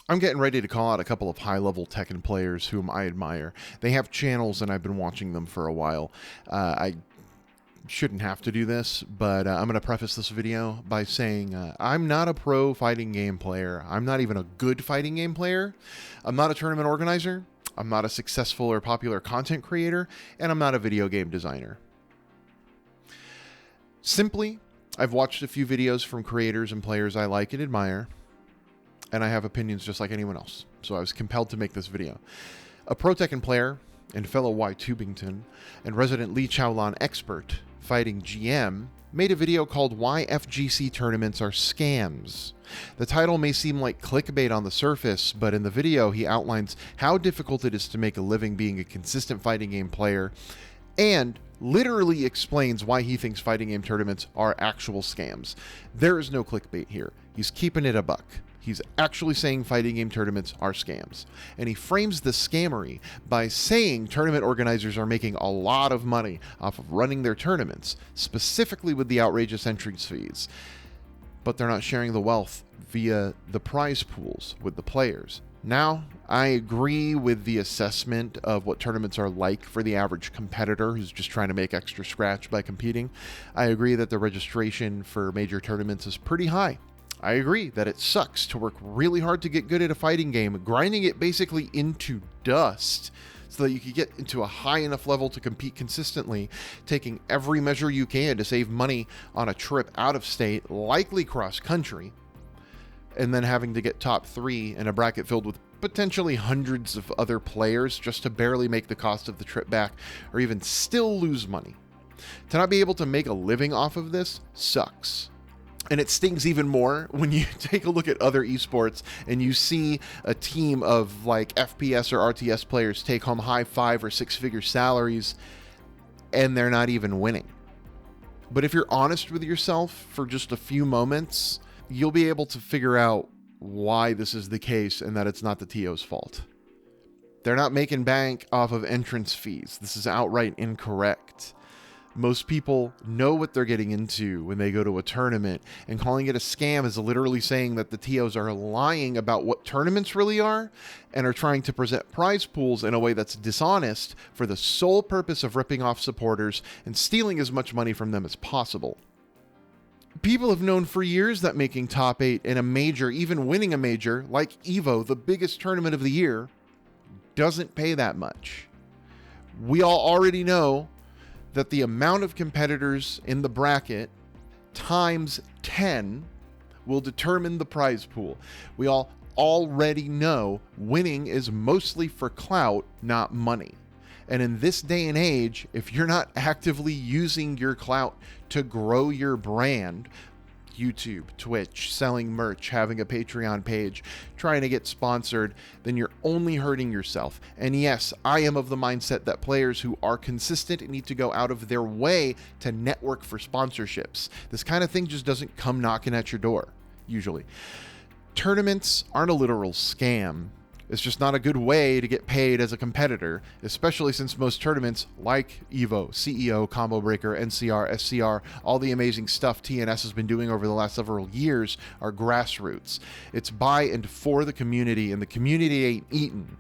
I'm getting ready to call out a couple of high-level Tekken players whom I admire. They have channels, and I've been watching them for a while. I shouldn't have to do this, but I'm going to preface this video by saying I'm not a pro fighting game player. I'm not even a good fighting game player. I'm not a tournament organizer. I'm not a successful or popular content creator, and I'm not a video game designer. Simply, I've watched a few videos from creators and players I like and admire, and I have opinions just like anyone else, so I was compelled to make this video. A pro Tekken player and fellow Y-Tubington and resident Lee Chaolan expert fighting GM made a video called Why FGC Tournaments Are Scams. The title may seem like clickbait on the surface, but in the video he outlines how difficult it is to make a living being a consistent fighting game player, and literally explains why he thinks fighting game tournaments are actual scams. There is no clickbait here. He's keeping it a buck. He's actually saying fighting game tournaments are scams. And he frames the scammery by saying tournament organizers are making a lot of money off of running their tournaments, specifically with the outrageous entrance fees. But they're not sharing the wealth via the prize pools with the players. Now, I agree with the assessment of what tournaments are like for the average competitor who's just trying to make extra scratch by competing. I agree that the registration for major tournaments is pretty high. I agree that it sucks to work really hard to get good at a fighting game, grinding it basically into dust so that you can get into a high enough level to compete consistently, taking every measure you can to save money on a trip out of state, likely cross country, and then having to get top 3 in a bracket filled with potentially hundreds of other players just to barely make the cost of the trip back, or even still lose money. To not be able to make a living off of this sucks. And it stings even more when you take a look at other esports and you see a team of like FPS or RTS players take home high 5 or 6-figure salaries and they're not even winning. But if you're honest with yourself for just a few moments, you'll be able to figure out why this is the case and that it's not the TO's fault. They're not making bank off of entrance fees. This is outright incorrect. Most people know what they're getting into when they go to a tournament, and calling it a scam is literally saying that the TOs are lying about what tournaments really are and are trying to present prize pools in a way that's dishonest for the sole purpose of ripping off supporters and stealing as much money from them as possible. People have known for years that making top 8 in a major, even winning a major, like EVO, the biggest tournament of the year, doesn't pay that much. We all already know that the amount of competitors in the bracket times 10 will determine the prize pool. We all already know winning is mostly for clout, not money. And in this day and age, if you're not actively using your clout to grow your brand, YouTube, Twitch, selling merch, having a Patreon page, trying to get sponsored, then you're only hurting yourself. And yes, I am of the mindset that players who are consistent need to go out of their way to network for sponsorships. This kind of thing just doesn't come knocking at your door, usually. Tournaments aren't a literal scam. It's just not a good way to get paid as a competitor, especially since most tournaments like EVO, CEO, Combo Breaker, NCR, SCR, all the amazing stuff TNS has been doing over the last several years are grassroots. It's by and for the community, and the community ain't eating.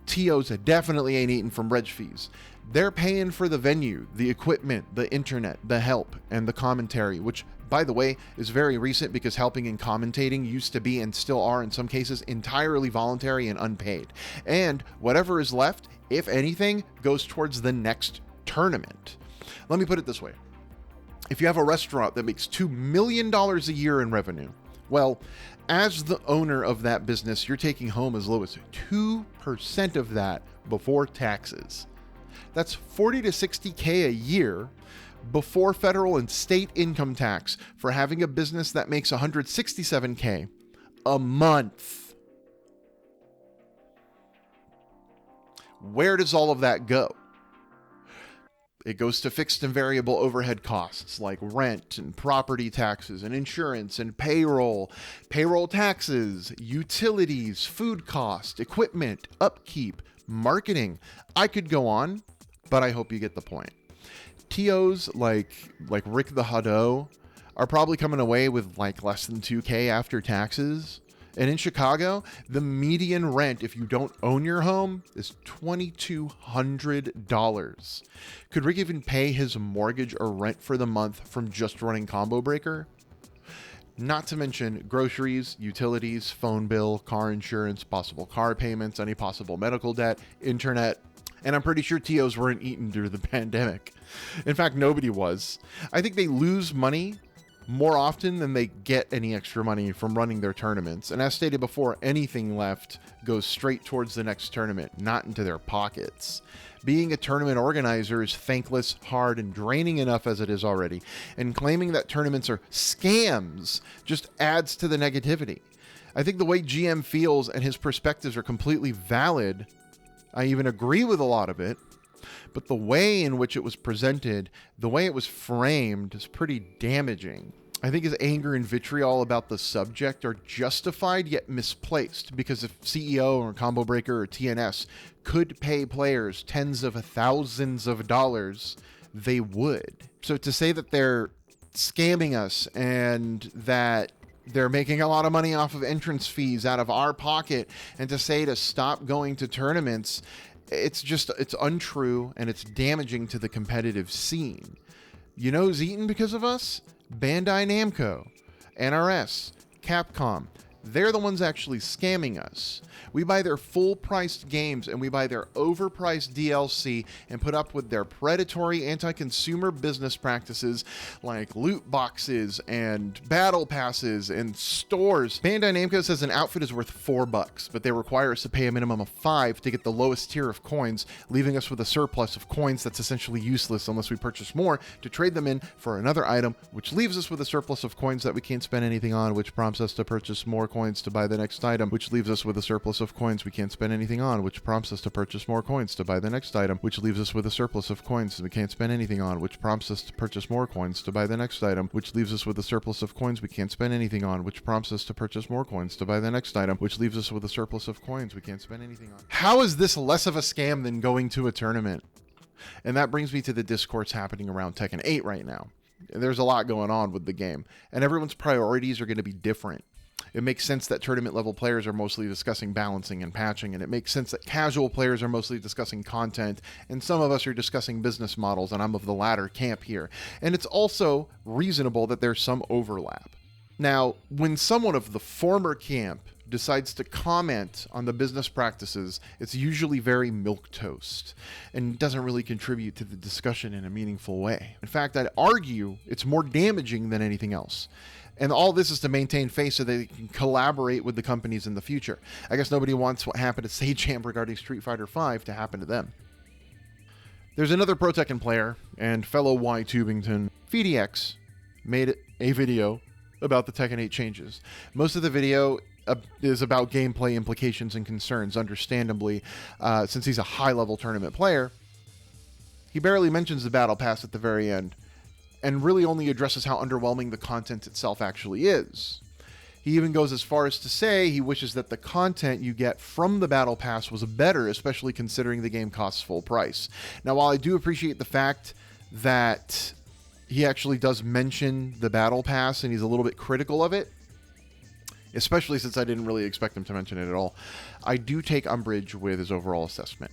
TOs definitely ain't eating from reg fees. They're paying for the venue, the equipment, the internet, the help, and the commentary, which, by the way, is very recent because helping and commentating used to be and still are in some cases entirely voluntary and unpaid. And whatever is left, if anything, goes towards the next tournament. Let me put it this way. If you have a restaurant that makes $2 million a year in revenue, well, as the owner of that business, you're taking home as low as 2% of that before taxes. That's 40 to 60K a year before federal and state income tax for having a business that makes 167K a month. Where does all of that go? It goes to fixed and variable overhead costs like rent and property taxes and insurance and payroll taxes, utilities, food cost, equipment, upkeep, marketing. I could go on, but I hope you get the point. TOs like Rick the Hado are probably coming away with like less than 2K after taxes. And in Chicago, the median rent, if you don't own your home, is $2,200. Could Rick even pay his mortgage or rent for the month from just running Combo Breaker? Not to mention groceries, utilities, phone bill, car insurance, possible car payments, any possible medical debt, internet, and I'm pretty sure TOs weren't eaten due to the pandemic. In fact, nobody was. I think they lose money more often than they get any extra money from running their tournaments. And as stated before, anything left goes straight towards the next tournament, not into their pockets. Being a tournament organizer is thankless, hard, and draining enough as it is already, and claiming that tournaments are scams just adds to the negativity. I think the way GM feels and his perspectives are completely valid. I even agree with a lot of it, but the way in which it was presented, the way it was framed, is pretty damaging. I think his anger and vitriol about the subject are justified yet misplaced, because if CEO or Combo Breaker or TNS could pay players tens of thousands of dollars, they would. So to say that they're scamming us and that they're making a lot of money off of entrance fees out of our pocket, and to say to stop going to tournaments, it's untrue, and it's damaging to the competitive scene. You know who's eaten because of us? Bandai Namco, NRS, Capcom. They're the ones actually scamming us. We buy their full-priced games and we buy their overpriced DLC and put up with their predatory anti-consumer business practices like loot boxes and battle passes and stores. Bandai Namco says an outfit is worth $4, but they require us to pay a minimum of $5 to get the lowest tier of coins, leaving us with a surplus of coins that's essentially useless unless we purchase more to trade them in for another item, which leaves us with a surplus of coins that we can't spend anything on, which prompts us to purchase more coins to buy the next item, which leaves us with a surplus of coins we can't spend anything on, which prompts us to purchase more coins to buy the next item, which leaves us with a surplus of coins we can't spend anything on, which prompts us to purchase more coins to buy the next item, which leaves us with a surplus of coins we can't spend anything on, which prompts us to purchase more coins to buy the next item, which leaves us with a surplus of coins we can't spend anything on. How is this less of a scam than going to a tournament? And that brings me to the discourse happening around Tekken 8 right now. There's a lot going on with the game, and everyone's priorities are going to be different. It makes sense that tournament level players are mostly discussing balancing and patching, and it makes sense that casual players are mostly discussing content, and some of us are discussing business models, and I'm of the latter camp here. And it's also reasonable that there's some overlap. Now, when someone of the former camp decides to comment on the business practices, it's usually very milquetoast and doesn't really contribute to the discussion in a meaningful way. In fact, I'd argue it's more damaging than anything else. And all this is to maintain face so they can collaborate with the companies in the future. I guess nobody wants what happened to Sagechamp regarding Street Fighter V to happen to them. There's another Pro Tekken player and fellow Y Tubington, FeedEx, made a video about the Tekken 8 changes. Most of the video is about gameplay implications and concerns, understandably, since he's a high-level tournament player. He barely mentions the Battle Pass at the very end, and really only addresses how underwhelming the content itself actually is. He even goes as far as to say he wishes that the content you get from the Battle Pass was better, especially considering the game costs full price. Now, while I do appreciate the fact that he actually does mention the Battle Pass and he's a little bit critical of it, especially since I didn't really expect him to mention it at all, I do take umbrage with his overall assessment.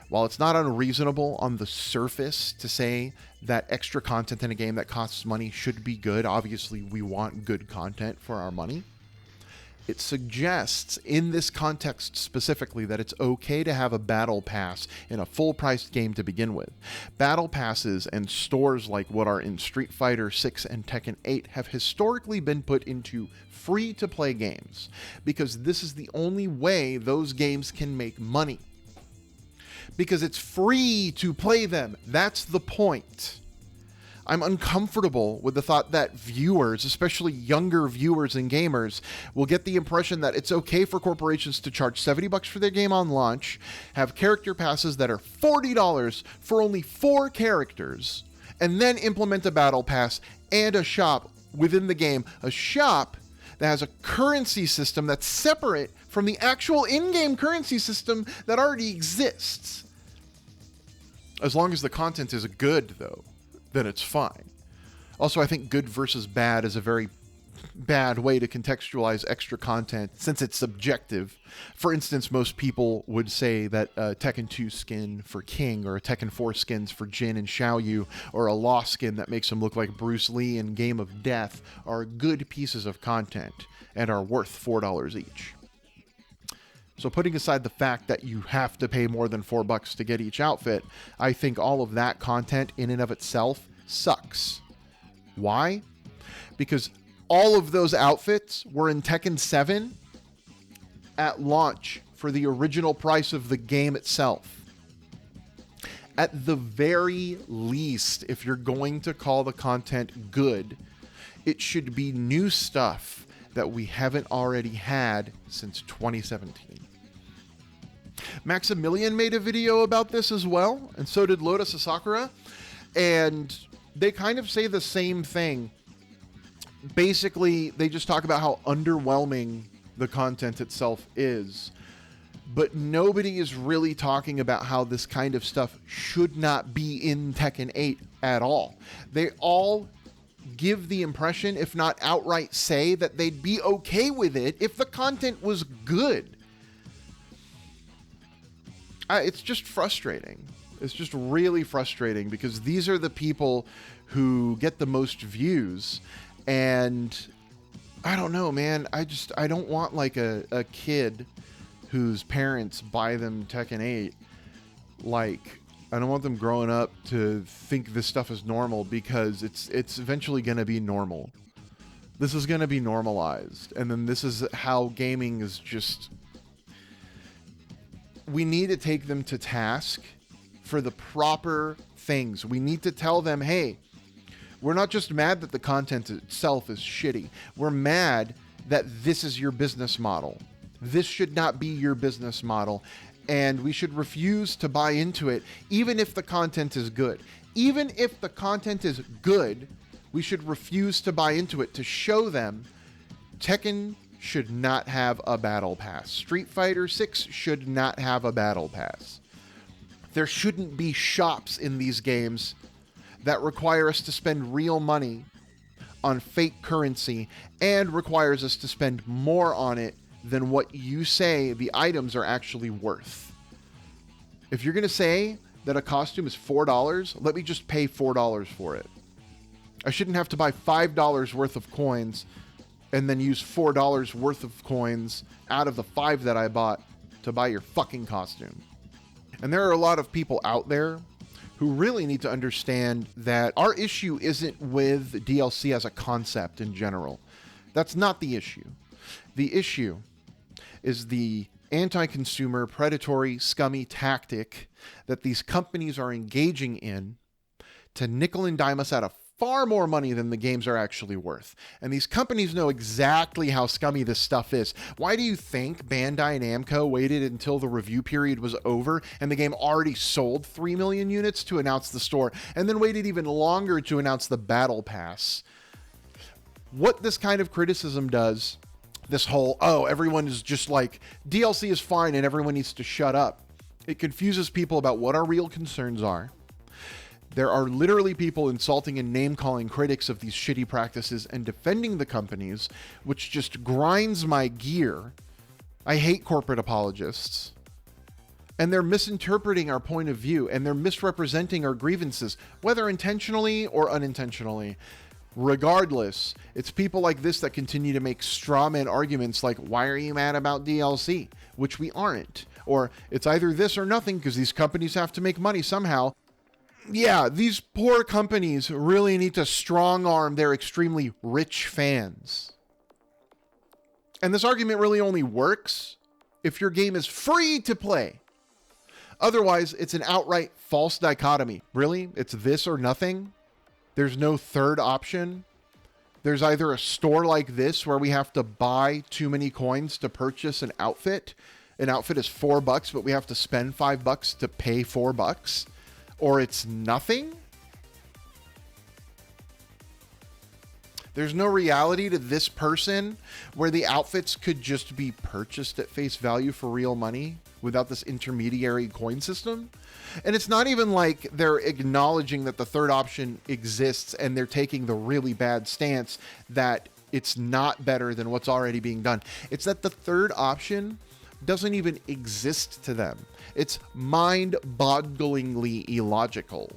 While it's not unreasonable on the surface to say that extra content in a game that costs money should be good, obviously we want good content for our money, it suggests in this context specifically that it's okay to have a battle pass in a full-priced game to begin with. Battle passes and stores like what are in Street Fighter 6 and Tekken 8 have historically been put into free-to-play games because this is the only way those games can make money. Because it's free to play them. That's the point. I'm uncomfortable with the thought that viewers, especially younger viewers and gamers, will get the impression that it's okay for corporations to charge $70 for their game on launch, have character passes that are $40 for only 4 characters, and then implement a battle pass and a shop within the game. A shop that has a currency system that's separate from the actual in-game currency system that already exists. As long as the content is good, though, then it's fine. Also, I think good versus bad is a very bad way to contextualize extra content since it's subjective. For instance, most people would say that a Tekken 2 skin for King or a Tekken 4 skins for Jin and Xiaoyu or a Law skin that makes him look like Bruce Lee in Game of Death are good pieces of content and are worth $4 each. So putting aside the fact that you have to pay more than $4 to get each outfit, I think all of that content in and of itself sucks. Why? Because all of those outfits were in Tekken 7 at launch for the original price of the game itself. At the very least, if you're going to call the content good, it should be new stuff that we haven't already had since 2017. Maximilian made a video about this as well, and so did Lotus Sakura, and they kind of say the same thing. Basically, they just talk about how underwhelming the content itself is, but nobody is really talking about how this kind of stuff should not be in Tekken 8 at all. They all give the impression, if not outright say, that they'd be okay with it if the content was good. It's just frustrating. It's just really frustrating because these are the people who get the most views. And I don't know, man. I don't want like a kid whose parents buy them Tekken 8. Like, I don't want them growing up to think this stuff is normal because it's eventually going to be normal. This is going to be normalized. And then this is how gaming is just... We need to take them to task for the proper things. We need to tell them, hey, we're not just mad that the content itself is shitty. We're mad that this is your business model. This should not be your business model. And we should refuse to buy into it, even if the content is good. Even if the content is good, we should refuse to buy into it to show them Tekken should not have a battle pass. Street Fighter 6 should not have a battle pass. There shouldn't be shops in these games that require us to spend real money on fake currency and requires us to spend more on it than what you say the items are actually worth. If you're going to say that a costume is $4, let me just pay $4 for it. I shouldn't have to buy $5 worth of coins and then use $4 worth of coins out of the 5 that I bought to buy your fucking costume. And there are a lot of people out there who really need to understand that our issue isn't with DLC as a concept in general. That's not the issue. The issue is the anti-consumer, predatory, scummy tactic that these companies are engaging in to nickel and dime us out of far more money than the games are actually worth. And these companies know exactly how scummy this stuff is. Why do you think Bandai Namco waited until the review period was over and the game already sold 3 million units to announce the store, and then waited even longer to announce the Battle Pass? What this kind of criticism does, this whole, oh, everyone is just like, DLC is fine and everyone needs to shut up, it confuses people about what our real concerns are. There are literally people insulting and name-calling critics of these shitty practices and defending the companies, which just grinds my gear. I hate corporate apologists. And they're misinterpreting our point of view, and they're misrepresenting our grievances, whether intentionally or unintentionally. Regardless, it's people like this that continue to make straw man arguments like, why are you mad about DLC? Which we aren't. Or, it's either this or nothing because these companies have to make money somehow. Yeah, these poor companies really need to strong-arm their extremely rich fans. And this argument really only works if your game is free to play. Otherwise, it's an outright false dichotomy. Really? It's this or nothing? There's no third option? There's either a store like this where we have to buy too many coins to purchase an outfit. An outfit is $4, but we have to spend $5 to pay $4. Or it's nothing? There's no reality to this person where the outfits could just be purchased at face value for real money without this intermediary coin system. And it's not even like they're acknowledging that the third option exists and they're taking the really bad stance that it's not better than what's already being done. It's that the third option doesn't even exist to them. It's mind-bogglingly illogical.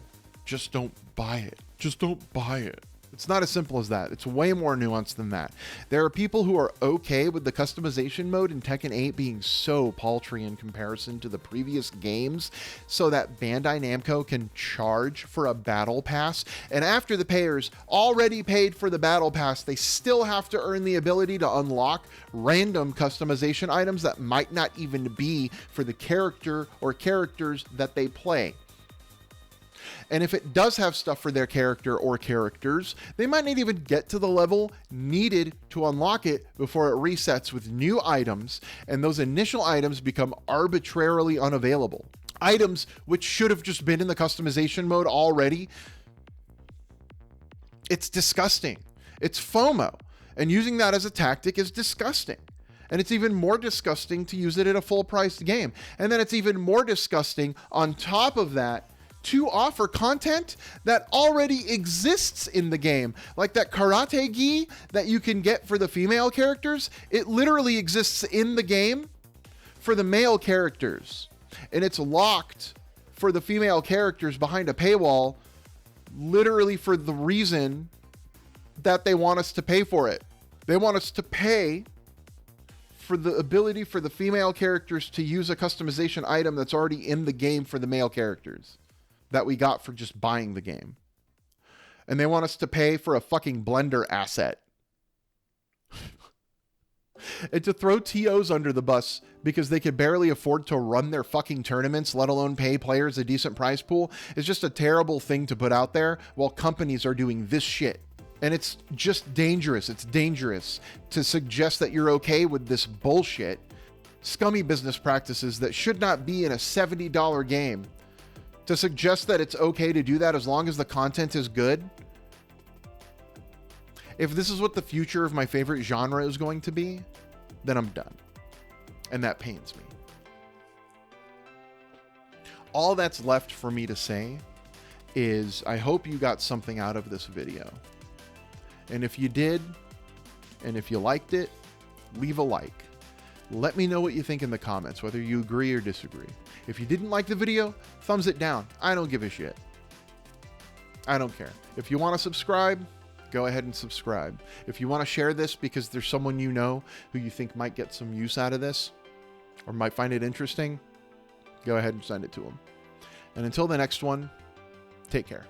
Just don't buy it. Just don't buy it. It's not as simple as that. It's way more nuanced than that. There are people who are okay with the customization mode in Tekken 8 being so paltry in comparison to the previous games, so that Bandai Namco can charge for a battle pass. And after the payers already paid for the battle pass, they still have to earn the ability to unlock random customization items that might not even be for the character or characters that they play. And if it does have stuff for their character or characters, they might not even get to the level needed to unlock it before it resets with new items, and those initial items become arbitrarily unavailable. Items which should have just been in the customization mode already. It's disgusting. It's FOMO. And using that as a tactic is disgusting. And it's even more disgusting to use it in a full-priced game. And then it's even more disgusting on top of that to offer content that already exists in the game. Like that karate gi that you can get for the female characters, it literally exists in the game for the male characters. And it's locked for the female characters behind a paywall, literally for the reason that they want us to pay for it. They want us to pay for the ability for the female characters to use a customization item that's already in the game for the male characters that we got for just buying the game. And they want us to pay for a fucking Blender asset. And to throw TOs under the bus because they could barely afford to run their fucking tournaments, let alone pay players a decent prize pool, is just a terrible thing to put out there while companies are doing this shit. And it's just dangerous. It's dangerous to suggest that you're okay with this bullshit. Scummy business practices that should not be in a $70 game. To suggest that it's okay to do that as long as the content is good. If this is what the future of my favorite genre is going to be, then I'm done. And that pains me. All that's left for me to say is I hope you got something out of this video. And if you did, and if you liked it, leave a like. Let me know what you think in the comments, whether you agree or disagree. If you didn't like the video, thumbs it down. I don't give a shit. I don't care. If you want to subscribe, go ahead and subscribe. If you want to share this because there's someone you know who you think might get some use out of this or might find it interesting, go ahead and send it to them. And until the next one, take care.